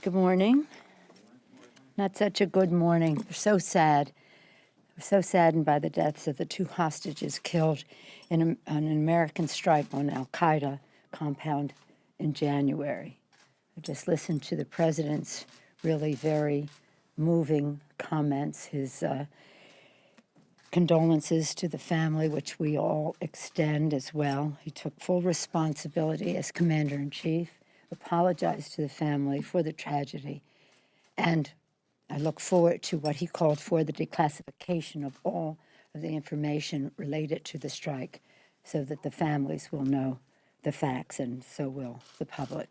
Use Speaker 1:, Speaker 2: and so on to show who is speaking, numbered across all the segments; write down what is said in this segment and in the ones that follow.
Speaker 1: Good morning. Not such a good morning. We're so sad. We're so saddened by the deaths of the two hostages killed in an American strike on al-Qaida compound in January. I just listened to the president's really very moving comments, his condolences to the family, which we all extend as well. He took full responsibility as commander-in-chief, apologized to the family for the tragedy, and I look forward to what he called for the declassification of all of the information related to the strike so that the families will know the facts, and so will the public.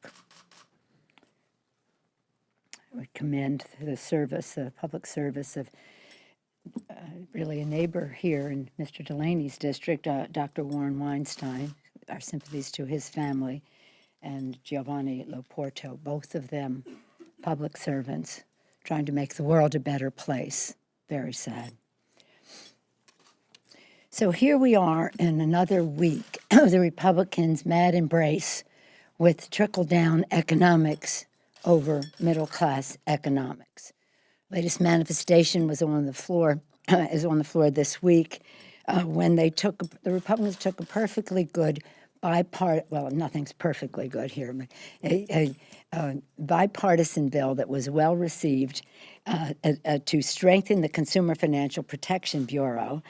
Speaker 1: I would commend the service, the public service of really a neighbor here in Mr. Delaney's district, Dr. Warren Weinstein. Our sympathies to his family, and Giovanni Loporto, both of them public servants trying to make the world a better place. Very sad. So here we are in another week of the Republicans' mad embrace with trickle-down economics over middle-class economics. Latest manifestation was on the floor, this week when the Republicans took a perfectly good well, nothing's perfectly good here, but a bipartisan bill that was well received to strengthen the Consumer Financial Protection Bureau.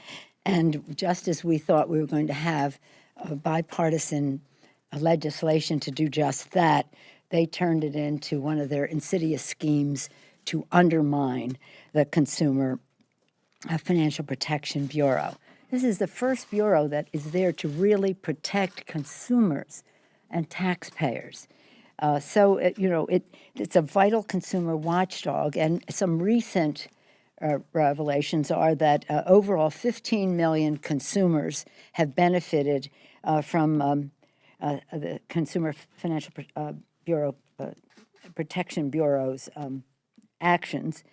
Speaker 1: And just as we thought we were going to have a bipartisan legislation to do just that, they turned it into one of their insidious schemes to undermine the Consumer Financial Protection Bureau. This is the first bureau that is there to really protect consumers and taxpayers. It's a vital consumer watchdog, and some recent revelations are that overall 15 million consumers have benefited from the Consumer Financial Bureau Protection Bureau's actions.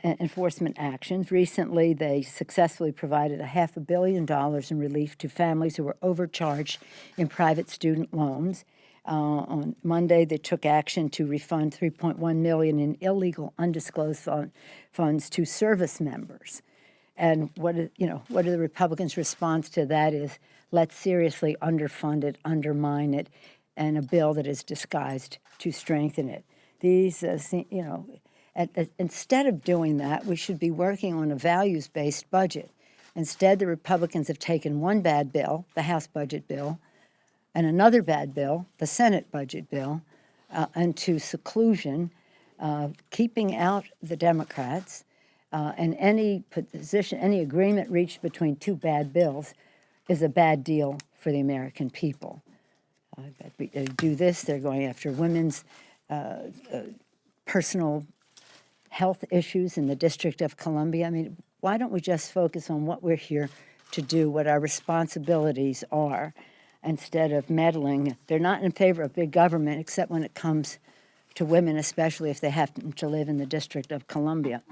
Speaker 1: Enforcement actions. Recently, they successfully provided $500 million in relief to families who were overcharged in private student loans. On Monday, they took action to refund $3.1 million in illegal, undisclosed funds to service members. And what are the Republicans' response to that is, let's seriously underfund it, undermine it, and a bill that is disguised to strengthen it. These, instead of doing that, we should be working on a values-based budget. Instead, the Republicans have taken one bad bill, the House budget bill, and another bad bill, the Senate budget bill, into seclusion, keeping out the Democrats, and any agreement reached between two bad bills is a bad deal for the American people. They do this, they're going after women's personal health issues in the District of Columbia. I mean, why don't we just focus on what we're here to do, what our responsibilities are, instead of meddling? They're not in favor of big government, except when it comes to women, especially if they happen to live in the District of Columbia.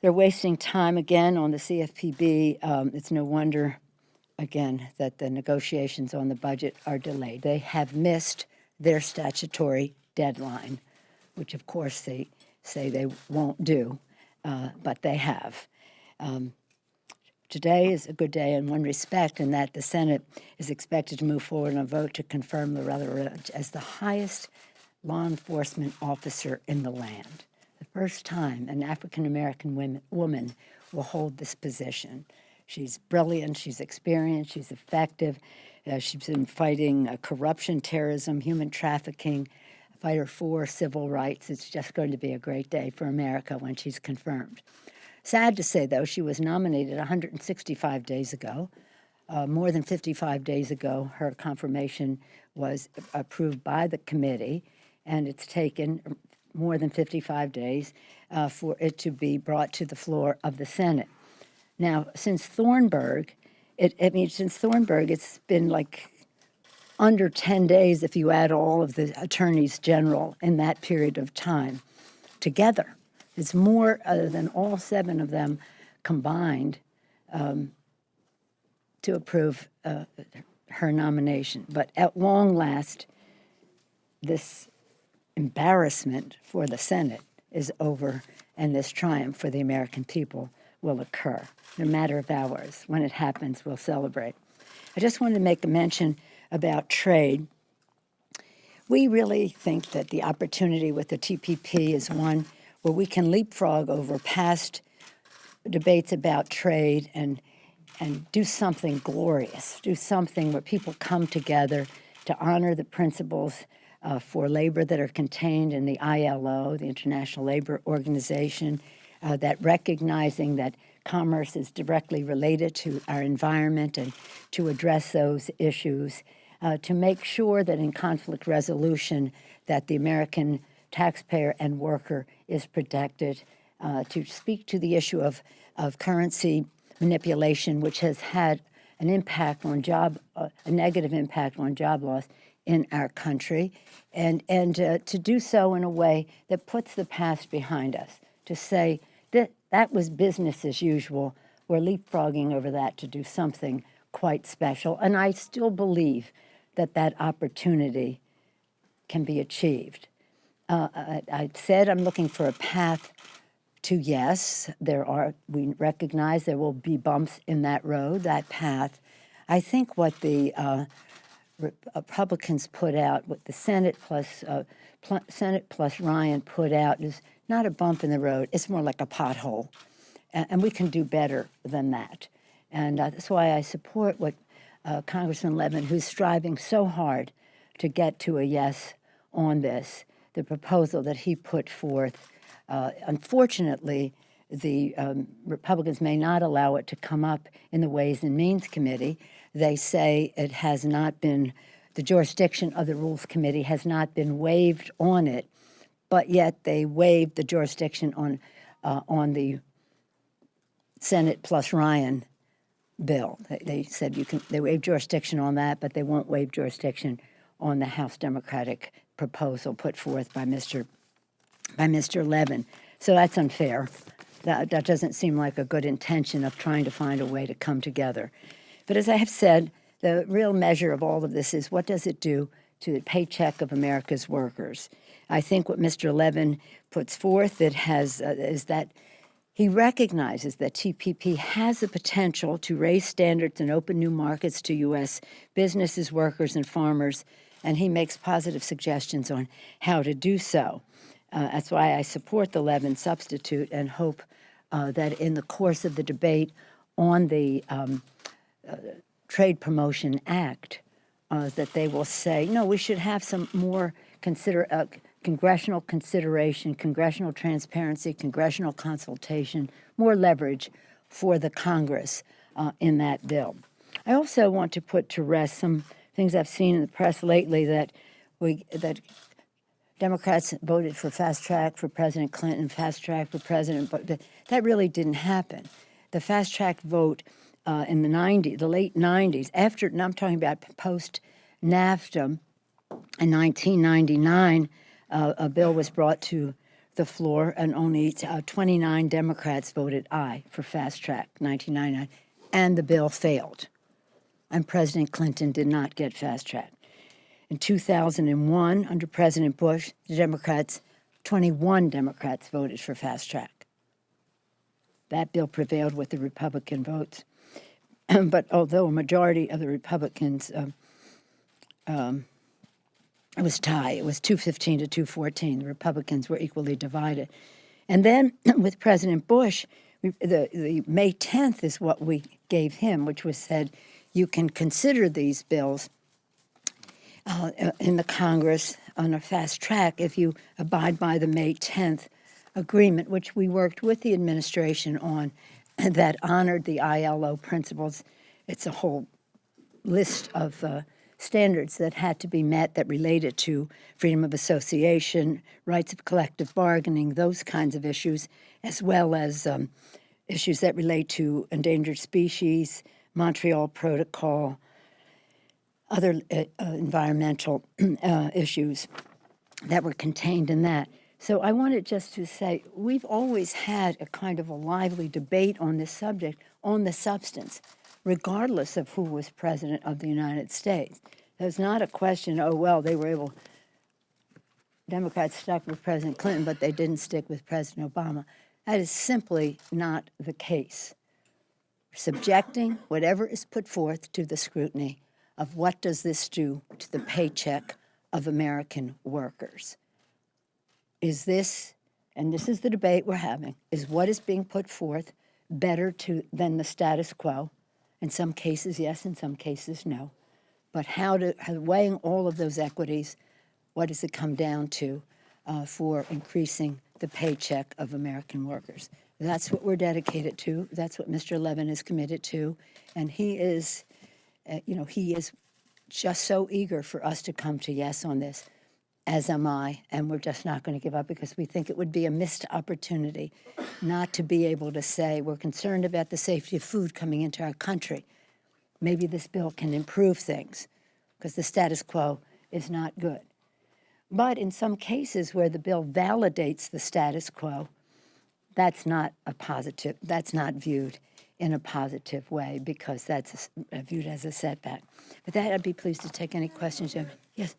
Speaker 1: They're wasting time again on the CFPB. It's no wonder, again, that the negotiations on the budget are delayed. They have missed their statutory deadline, which, of course, they say they won't do, but they have. Today is a good day in one respect, in that the Senate is expected to move forward on a vote to confirm Loretta Lynch as the highest law enforcement officer in the land. The first time an African-American woman will hold this position. She's brilliant, she's experienced, she's effective. She's been fighting corruption, terrorism, human trafficking, fighter for civil rights. It's just going to be a great day for America when she's confirmed. Sad to say, though, she was nominated 165 days ago. More than 55 days ago, her confirmation was approved by the committee, and it's taken more than 55 days for it to be brought to the floor of the Senate. Now, since Thornburg, it's been like under 10 days if you add all of the attorneys general in that period of time together. It's more than all 7 of them combined to approve her nomination. But at long last, this embarrassment for the Senate is over, and this triumph for the American people will occur. In a matter of hours, when it happens, we'll celebrate. I just wanted to make a mention about trade. We really think that the opportunity with the TPP is one where we can leapfrog over past debates about trade and do something glorious, do something where people come together to honor the principles for labor that are contained in the ILO, the International Labor Organization, that recognizing that commerce is directly related to our environment and to address those issues, to make sure that in conflict resolution that the American taxpayer and worker is protected, to speak to the issue of currency manipulation, which has had an impact on a negative impact on job loss in our country, and to do so in a way that puts the past behind us, to say that was business as usual. We're leapfrogging over that to do something quite special, and I still believe that opportunity can be achieved. I said I'm looking for a path to yes. We recognize there will be bumps in that road, that path. I think what the Republicans put out, what the Senate plus Ryan put out, is not a bump in the road. It's more like a pothole, and we can do better than that. And that's why I support what Congressman Levin, who's striving so hard to get to a yes on this, the proposal that he put forth. Unfortunately, the Republicans may not allow it to come up in the Ways and Means Committee. They say it has not been, the jurisdiction of the Rules Committee has not been waived on it, but yet they waived the jurisdiction on the Senate plus Ryan bill. They said they waived jurisdiction on that, but they won't waive jurisdiction on the House Democratic proposal put forth by Mr. Levin. So that's unfair. That doesn't seem like a good intention of trying to find a way to come together. But as I have said, the real measure of all of this is what does it do to the paycheck of America's workers? I think what Mr. Levin puts forth is that he recognizes that TPP has the potential to raise standards and open new markets to U.S. businesses, workers, and farmers, and he makes positive suggestions on how to do so. That's why I support the Levin substitute and hope that in the course of the debate on the Trade Promotion Act, that they will say, no, we should have some more congressional consideration, congressional transparency, congressional consultation, more leverage for the Congress in that bill. I also want to put to rest some things I've seen in the press lately that Democrats voted for fast track for President Clinton, fast track for President, but that really didn't happen. The fast track vote in the late 90s, and I'm talking about post NAFTA in 1999, a bill was brought to the floor, and only 29 Democrats voted aye for fast track, 1999, and the bill failed. And President Clinton did not get fast track. In 2001, under President Bush, 21 Democrats voted for fast track. That bill prevailed with the Republican votes. But although a majority of the Republicans, it was tie. It was 215 to 214. The Republicans were equally divided. And then with President Bush, the May 10th is what we gave him, which was said, you can consider these bills in the Congress on a fast track if you abide by the May 10th agreement, which we worked with the administration on, that honored the ILO principles. It's a whole list of standards that had to be met that related to freedom of association, rights of collective bargaining, those kinds of issues, as well as issues that relate to endangered species, Montreal Protocol, other environmental issues that were contained in that. So I wanted just to say, we've always had a kind of a lively debate on this subject, on the substance, regardless of who was president of the United States. There's not a question, oh, well, they were able Democrats stuck with President Clinton, but they didn't stick with President Obama. That is simply not the case. Subjecting whatever is put forth to the scrutiny of what does this do to the paycheck of American workers. Is this, and this is the debate we're having, is what is being put forth better than the status quo? In some cases, yes, in some cases, no. But weighing all of those equities, what does it come down to for increasing the paycheck of American workers? That's what we're dedicated to. That's what Mr. Levin is committed to. And he is, he is just so eager for us to come to yes on this, as am I. And we're just not going to give up because we think it would be a missed opportunity not to be able to say we're concerned about the safety of food coming into our country. Maybe this bill can improve things because the status quo is not good. But in some cases where the bill validates the status quo, that's not viewed in a positive way because that's viewed as a setback. With that, I'd be pleased to take any questions. Yes?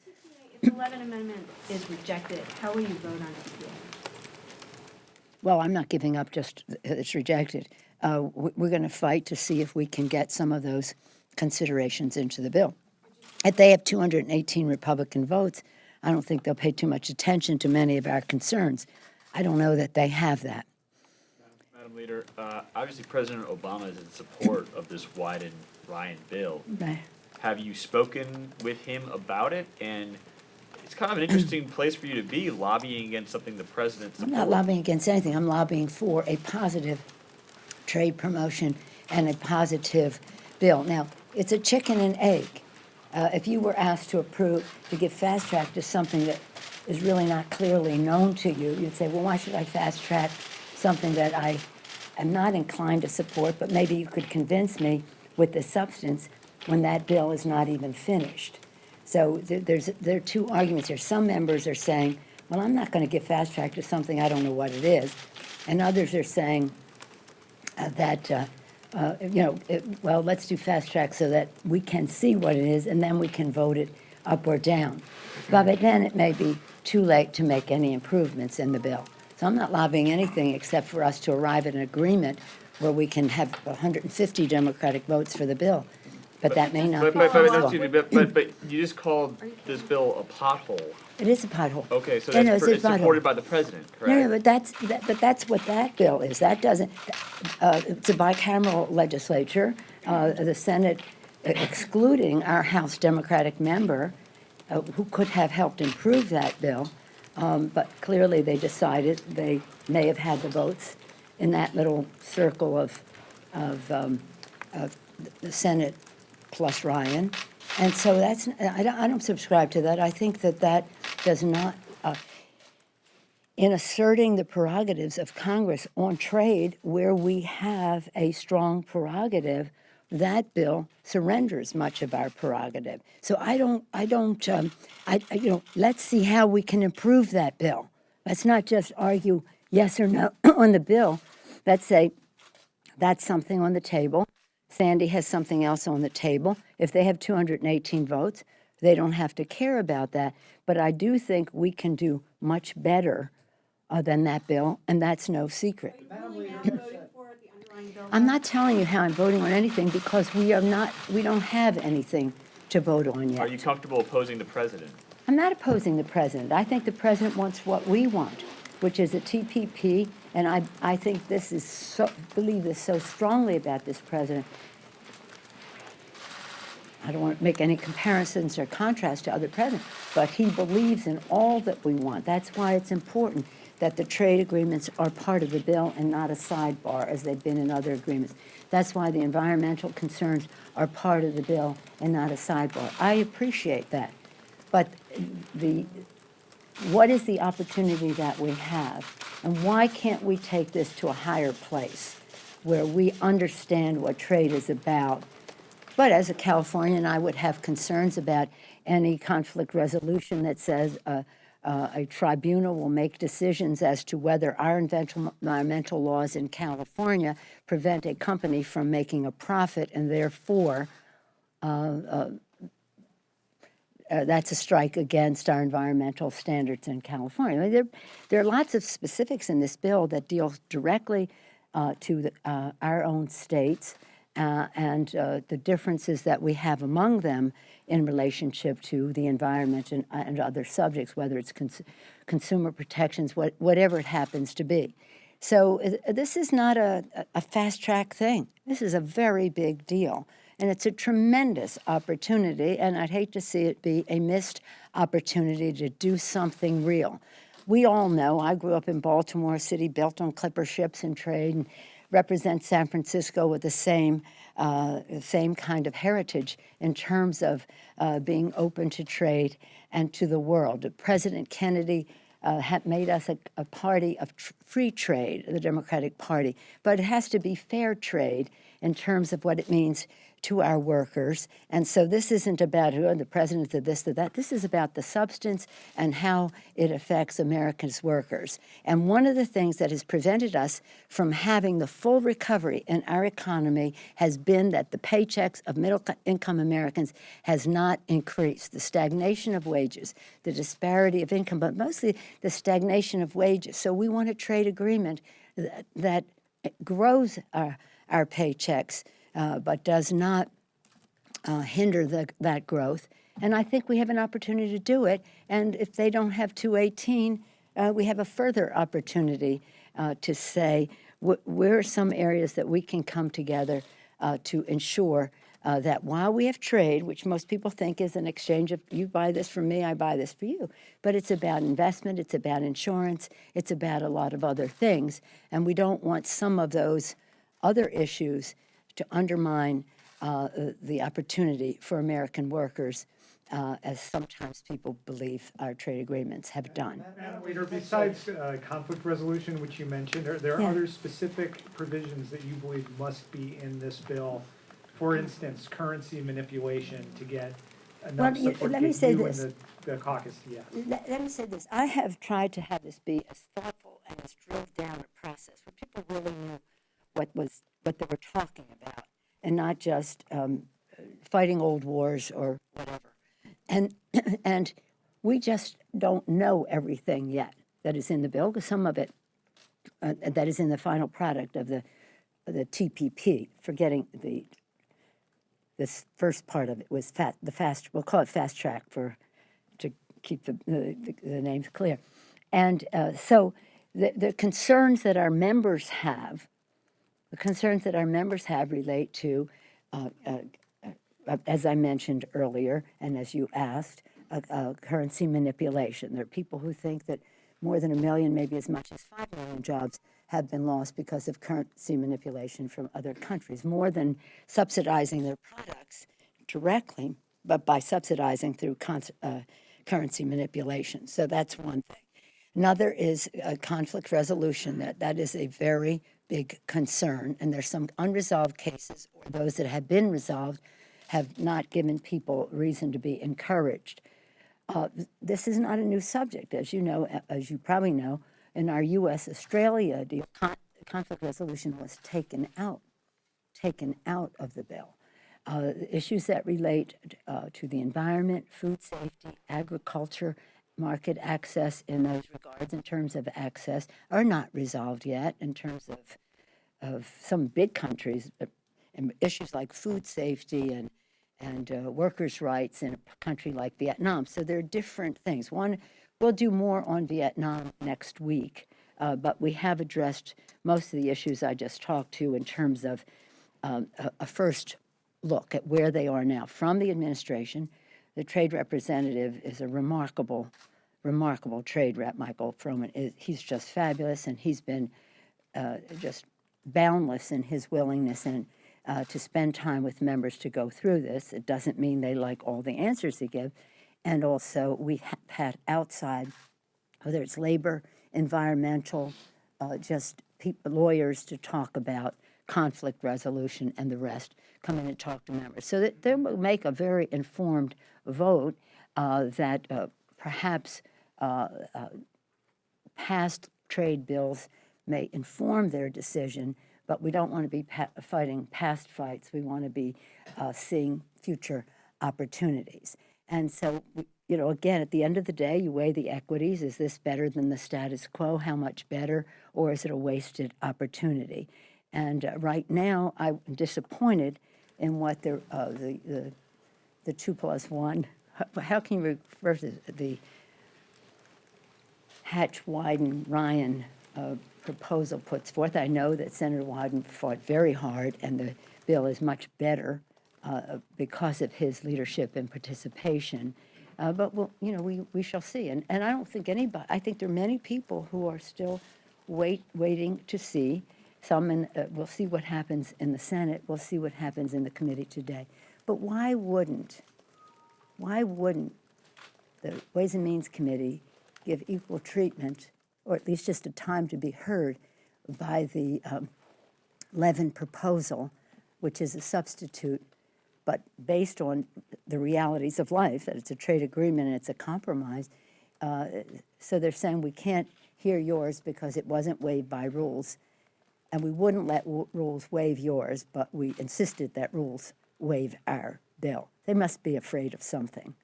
Speaker 2: If the Levin Amendment is rejected, how will you vote on this bill?
Speaker 1: Well, I'm not giving up just it's rejected. We're going to fight to see if we can get some of those considerations into the bill. If they have 218 Republican votes, I don't think they'll pay too much attention to many of our concerns. I don't know that they have that.
Speaker 3: Madam Leader, obviously President Obama is in support of this Wyden-Ryan bill.
Speaker 1: Right.
Speaker 3: Have you spoken with him about it? And it's kind of an interesting place for you to be, lobbying against something the president supports.
Speaker 1: I'm not lobbying against anything. I'm lobbying for a positive trade promotion and a positive bill. Now, it's a chicken and egg. If you were asked to give fast track to something that is really not clearly known to you, you'd say, well, why should I fast track something that I am not inclined to support, but maybe you could convince me with the substance when that bill is not even finished. So there are two arguments here. Some members are saying, well, I'm not going to give fast track to something I don't know what it is. And others are saying well, let's do fast track so that we can see what it is and then we can vote it up or down. But then it may be too late to make any improvements in the bill. So I'm not lobbying anything except for us to arrive at an agreement where we can have 150 Democratic votes for the bill. But that may not be possible.
Speaker 3: But you just called this bill a pothole.
Speaker 1: It is a pothole.
Speaker 3: Okay, so
Speaker 1: it's
Speaker 3: supported by the president, correct?
Speaker 1: No, but that's what that bill is. That doesn't. It's a bicameral legislature. The Senate, excluding our House Democratic member, who could have helped improve that bill, but clearly they decided they may have had the votes in that little circle of the Senate plus Ryan. And so I don't subscribe to that. I think that does not, in asserting the prerogatives of Congress on trade, where we have a strong prerogative, that bill surrenders much of our prerogative. So let's see how we can improve that bill. Let's not just argue yes or no on the bill. Let's say that's something on the table. Sandy has something else on the table. If they have 218 votes, they don't have to care about that. But I do think we can do much better than that bill, and that's no secret. I'm not telling you how I'm voting on anything because we don't have anything to vote on yet.
Speaker 3: Are you comfortable opposing the president?
Speaker 1: I'm not opposing the president. I think the president wants what we want, which is a TPP, and I think believe this so strongly about this president. I don't want to make any comparisons or contrast to other presidents, but he believes in all that we want. That's why it's important that the trade agreements are part of the bill and not a sidebar as they've been in other agreements. That's why the environmental concerns are part of the bill and not a sidebar. I appreciate that. But what is the opportunity that we have? And why can't we take this to a higher place where we understand what trade is about? But as a Californian, I would have concerns about any conflict resolution that says a tribunal will make decisions as to whether our environmental laws in California prevent a company from making a profit and therefore that's a strike against our environmental standards in California. I mean, there are lots of specifics in this bill that deal directly to our own states and the differences that we have among them in relationship to the environment and other subjects, whether it's consumer protections, whatever it happens to be. So this is not a fast-track thing. This is a very big deal. And it's a tremendous opportunity, and I'd hate to see it be a missed opportunity to do something real. We all know, I grew up in Baltimore, a city built on clipper ships and trade, and represent San Francisco with the same kind of heritage in terms of being open to trade and to the world. President Kennedy had made us a party of free trade, the Democratic Party, but it has to be fair trade in terms of what it means to our workers. And so this isn't about who the president of this or that. This is about the substance and how it affects America's workers. And one of the things that has prevented us from having the full recovery in our economy has been that the paychecks of middle-income Americans has not increased. The stagnation of wages, the disparity of income, but mostly the stagnation of wages. So we want a trade agreement that grows our paychecks, but does not hinder that growth. And I think we have an opportunity to do it. And if they don't have 218, we have a further opportunity to say where are some areas that we can come together to ensure that while we have trade, which most people think is an exchange of you buy this from me, I buy this for you, but it's about investment, it's about insurance, it's about a lot of other things. And we don't want some of those other issues to undermine the opportunity for American workers, as sometimes people believe our trade agreements have done.
Speaker 4: Madam Leader, besides conflict resolution, which you mentioned, are there other specific provisions that you believe must be in this bill? For instance, currency manipulation to get enough support
Speaker 1: let me
Speaker 4: to
Speaker 1: say
Speaker 4: you
Speaker 1: this.
Speaker 4: and the caucus, yeah.
Speaker 1: Let me say this. I have tried to have this be as thoughtful and as drilled down a process where people really knew what they were talking about, and not just fighting old wars or whatever. And we just don't know everything yet that is in the bill, because some of it that is in the final product of the TPP, forgetting this first part of it was we'll call it fast track to keep the names clear. And so the concerns that our members have, relate to, as I mentioned earlier, and as you asked, currency manipulation. There are people who think that more than 1 million, maybe as much as 5 million jobs have been lost because of currency manipulation from other countries, more than subsidizing their products directly, but by subsidizing through currency manipulation. So that's one thing. Another is conflict resolution. That is a very big concern, and there's some unresolved cases, or those that have been resolved have not given people reason to be encouraged. This is not a new subject, as you know, as you probably know. In our U.S.-Australia deal, conflict resolution was taken out of the bill. Issues that relate to the environment, food safety, agriculture, market access in those regards, in terms of access, are not resolved yet in terms of some big countries, issues like food safety and workers' rights in a country like Vietnam. So there are different things. One, we'll do more on Vietnam next week, but we have addressed most of the issues I just talked to in terms of a first look at where they are now. From the administration, the trade representative is a remarkable trade rep. Michael Froman he's just fabulous, and he's been just boundless in his willingness and to spend time with members to go through this. It doesn't mean they like all the answers he gives. And also, we have had outside, whether it's labor, environmental, just lawyers to talk about conflict resolution and the rest, come in and talk to members. So that they will make a very informed vote that perhaps past trade bills may inform their decision, but we don't want to be fighting past fights. We want to be seeing future opportunities. And so, you know, again, at the end of the day, you weigh the equities. Is this better than the status quo? How much better? Or is it a wasted opportunity? And right now, I'm disappointed in what the 2+1, how can you refer to the Hatch-Wyden-Ryan proposal puts forth? I know that Senator Wyden fought very hard, and the bill is much better because of his leadership and participation. But we'll, you know, we shall see. And I don't think anybody, I think there are many people who are still waiting to see. We'll see what happens in the Senate. We'll see what happens in the committee today. But why wouldn't the Ways and Means Committee give equal treatment, or at least just a time to be heard, by the Levin proposal, which is a substitute, but based on the realities of life, that it's a trade agreement and it's a compromise. So they're saying we can't hear yours because it wasn't waived by rules, and we wouldn't let rules waive yours, but we insisted that rules waive our bill. They must be afraid of something.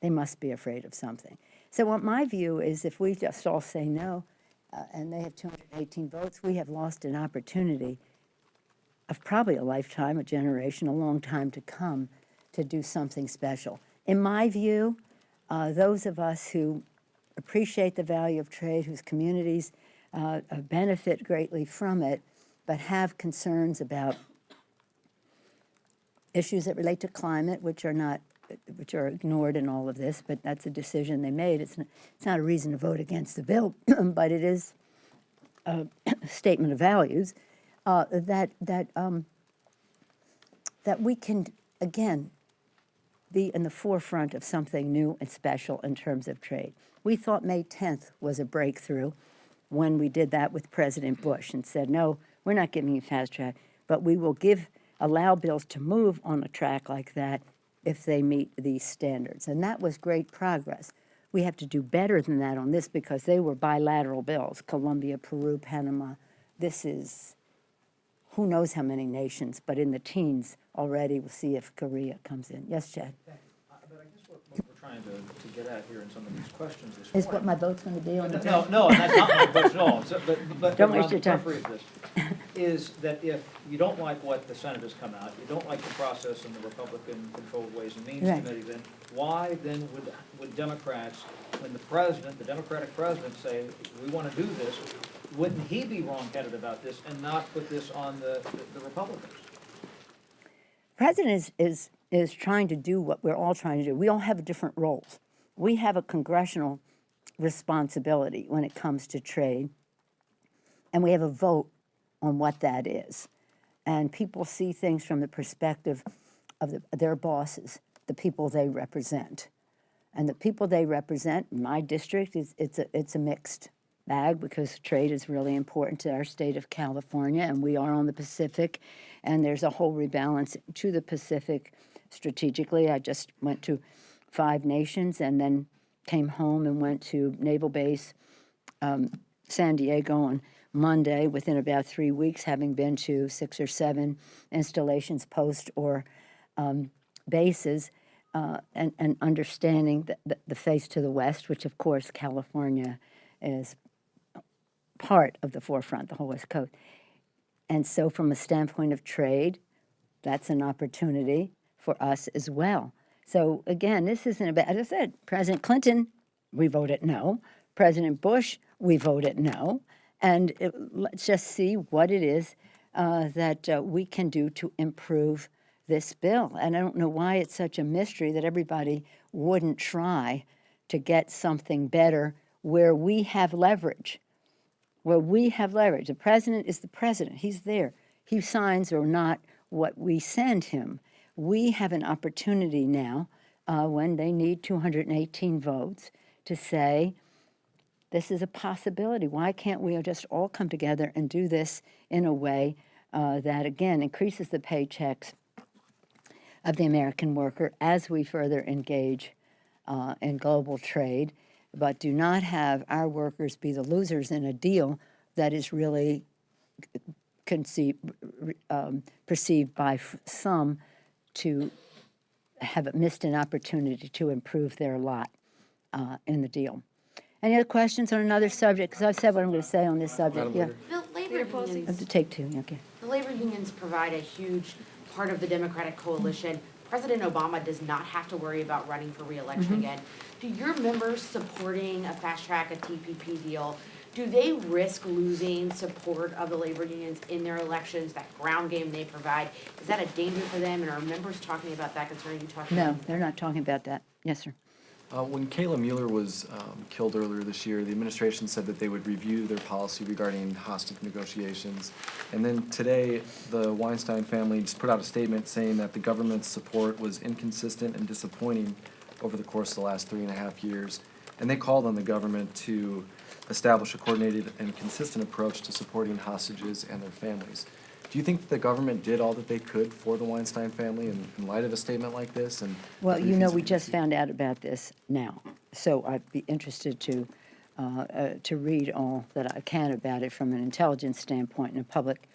Speaker 1: They must be afraid of something. So what my view is, if we just all say no, and they have 218 votes, we have lost an opportunity of probably a lifetime, a generation, a long time to come, to do something special. In my view, those of us who appreciate the value of trade, whose communities benefit greatly from it, but have concerns about issues that relate to climate, which are ignored in all of this, but that's a decision they made. It's not a reason to vote against the bill, but it is a statement of values, that we can, again, be in the forefront of something new and special in terms of trade. We thought May 10th was a breakthrough when we did that with President Bush and said, no, we're not giving you fast track, but we will allow bills to move on a track like that if they meet these standards. And that was great progress. We have to do better than that on this because they were bilateral bills, Colombia, Peru, Panama. This is who knows how many nations, but in the teens already. We'll see if Korea comes in. Yes, Chad?
Speaker 5: But I guess what we're trying to get at here in some of these questions this
Speaker 1: Is
Speaker 5: morning.
Speaker 1: what my vote's going to be on the
Speaker 5: No, no, and that's not my question at all. So, but
Speaker 1: Don't
Speaker 5: around
Speaker 1: waste your
Speaker 5: the
Speaker 1: time.
Speaker 5: periphery of this is that if you don't like what the Senate has come out, you don't like the process in the Republican-controlled Ways and Means
Speaker 1: Right.
Speaker 5: Committee, then why then would Democrats, when the Democratic president say, we want to do this, wouldn't he be wrong-headed about this and not put this on the Republicans?
Speaker 1: President is trying to do what we're all trying to do. We all have different roles. We have a congressional responsibility when it comes to trade, and we have a vote on what that is. And people see things from the perspective of their bosses, the people they represent. And the people they represent, in my district, it's a mixed bag because trade is really important to our state of California, and we are on the Pacific, and there's a whole rebalance to the Pacific strategically. I just went to 5 nations and then came home and went to Naval Base San Diego on Monday within about 3 weeks, having been to 6 or 7 installations, post or bases, and understanding the face to the west, which of course California is part of the forefront, the whole West Coast. And so from a standpoint of trade, that's an opportunity for us as well. So again, this isn't about, as I said, President Clinton, we voted no. President Bush, we voted no. And let's just see what it is that we can do to improve this bill. And I don't know why it's such a mystery that everybody wouldn't try to get something better where we have leverage. Where we have leverage. The president is the president. He's there. He signs or not what we send him. We have an opportunity now, when they need 218 votes, to say, this is a possibility. Why can't we just all come together and do this in a way that, again, increases the paychecks of the American worker as we further engage in global trade, but do not have our workers be the losers in a deal that is really perceived by some to have missed an opportunity to improve their lot in the deal. Any other questions on another subject? Because I've said what I'm going to say on this subject. Yeah,
Speaker 6: The labor
Speaker 1: I have
Speaker 6: unions,
Speaker 1: to take two. Okay.
Speaker 6: the labor unions provide a huge part of the Democratic coalition. President Obama does not have to worry about running for re-election again. Do your members supporting a fast track, a TPP deal, do they risk losing support of the labor unions in their elections, that ground game they provide? Is that a danger for them? And are members talking about that concern? You talking
Speaker 1: No,
Speaker 6: about?
Speaker 1: they're not talking about that. Yes, sir.
Speaker 7: When Kayla Mueller was killed earlier this year, the administration said that they would review their policy regarding hostage negotiations. And then today, the Weinstein family just put out a statement saying that the government's support was inconsistent and disappointing over the course of the last 3.5 years. And they called on the government to establish a coordinated and consistent approach to supporting hostages and their families. Do you think the government did all that they could for the Weinstein family in light of a statement like this? And
Speaker 1: Well, you know, we just found out about this now, so I'd be interested to read all that I can about it from an intelligence standpoint and a public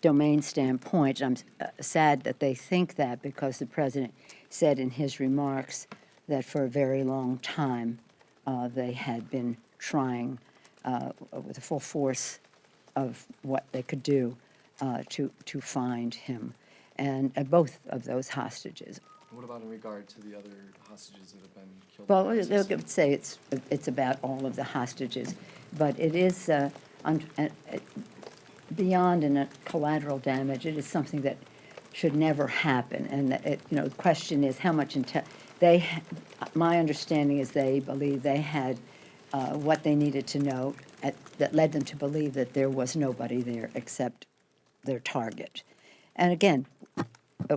Speaker 1: domain standpoint. I'm sad that they think that, because the president said in his remarks that for a very long time they had been trying with the full force of what they could do to find him, and both of those hostages.
Speaker 7: what about in regard to the other hostages that have been killed?
Speaker 1: Well, they would say it's about all of the hostages, but it is beyond a collateral damage. It is something that should never happen, and the question is how much my understanding is they believe they had what they needed to know that led them to believe that there was nobody there except their target. And again,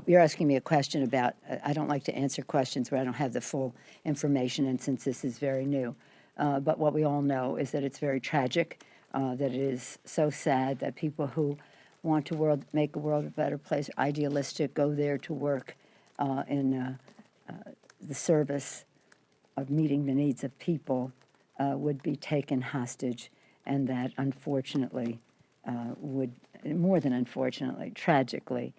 Speaker 1: you're asking me a question about, I don't like to answer questions where I don't have the full information, and since this is very new. But what we all know is that it's very tragic, that it is so sad that people who want to make the world a better place, idealistic, go there to work in the service of meeting the needs of people, would be taken hostage, and that unfortunately would, more than unfortunately, tragically,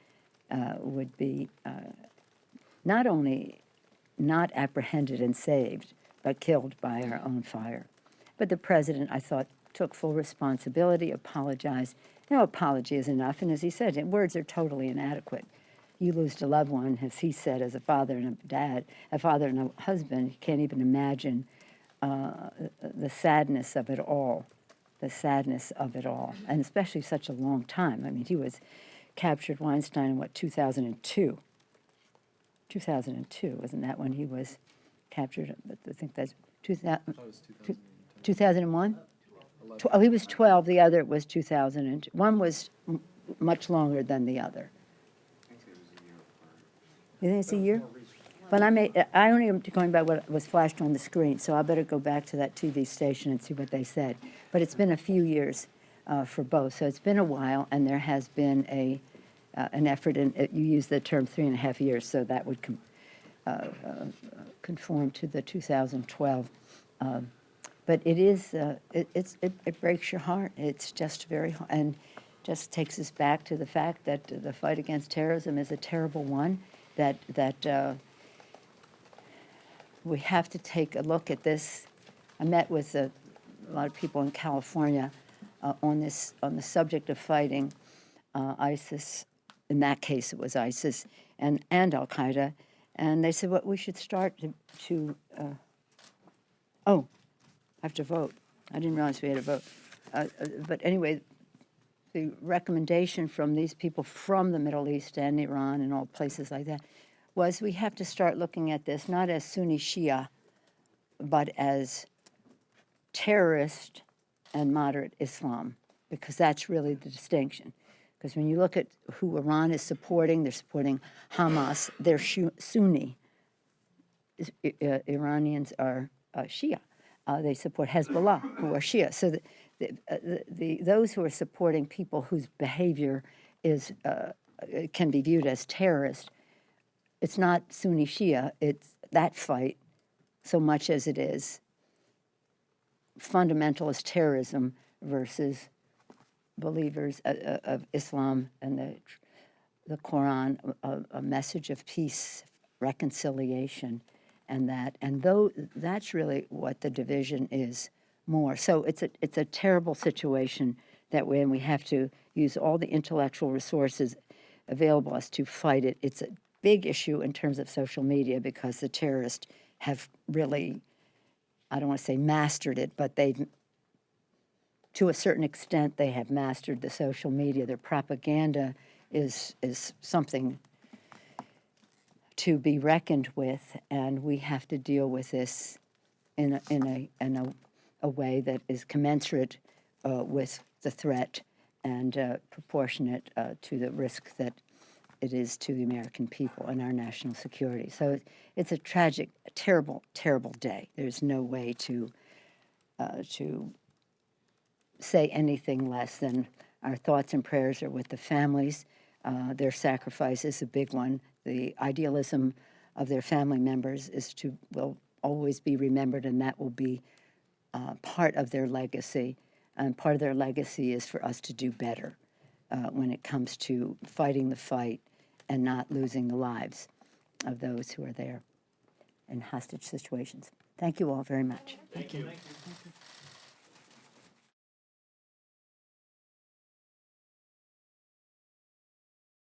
Speaker 1: would be not only not apprehended and saved, but killed by our own fire. But the president, I thought, took full responsibility, apologized. No apology is enough, and as he said, words are totally inadequate. You lose a loved one, as he said, as a father and a dad, a father and a husband. You can't even imagine the sadness of it all. The sadness of it all, and especially such a long time. I mean, he was captured, Weinstein, in 2002? 2002, wasn't that when he was captured? I think that's 2001? Oh, he was 12, the other was 2002. One was much longer than the other. You think it's a year? But I only am going by what was flashed on the screen, so I better go back to that TV station and see what they said. But it's been a few years for both, so it's been a while, and there has been an effort, and you use the term 3.5 years, so that would conform to the 2012. But it is, it breaks your heart. It's just very hard, and just takes us back to the fact that the fight against terrorism is a terrible one, that we have to take a look at this. I met with a lot of people in California on the subject of fighting ISIS. In that case, it was ISIS and al-Qaida, and they said, "Well, we should start to I have to vote. I didn't realize we had to vote." But anyway, the recommendation from these people from the Middle East and Iran and all places like that was we have to start looking at this not as Sunni Shia, but as terrorist and moderate Islam, because that's really the distinction. Because when you look at who Iran is supporting, they're supporting Hamas, they're Sunni. Iranians are Shia. They support Hezbollah, who are Shia. So those who are supporting people whose behavior can be viewed as terrorist, it's not Sunni Shia, it's that fight so much as it is fundamentalist terrorism versus believers of Islam and the Quran, a message of peace, reconciliation, and though that's really what the division is more. So it's a terrible situation that when we have to use all the intellectual resources available to us to fight it. It's a big issue in terms of social media because the terrorists have really, I don't want to say mastered it, but they've, to a certain extent, they have mastered the social media. Their propaganda is something to be reckoned with, and we have to deal with this in a way that is commensurate with the threat and proportionate to the risk that it is to the American people and our national security. So it's a tragic, terrible, terrible day. There's no way to say anything less than our thoughts and prayers are with the families. Their sacrifice is a big one. The idealism of their family members will always be remembered, and that will be part of their legacy. And part of their legacy is for us to do better when it comes to fighting the fight and not losing the lives of those who are there in hostage situations. Thank you all very much.
Speaker 3: Thank you.
Speaker 5: Thank you.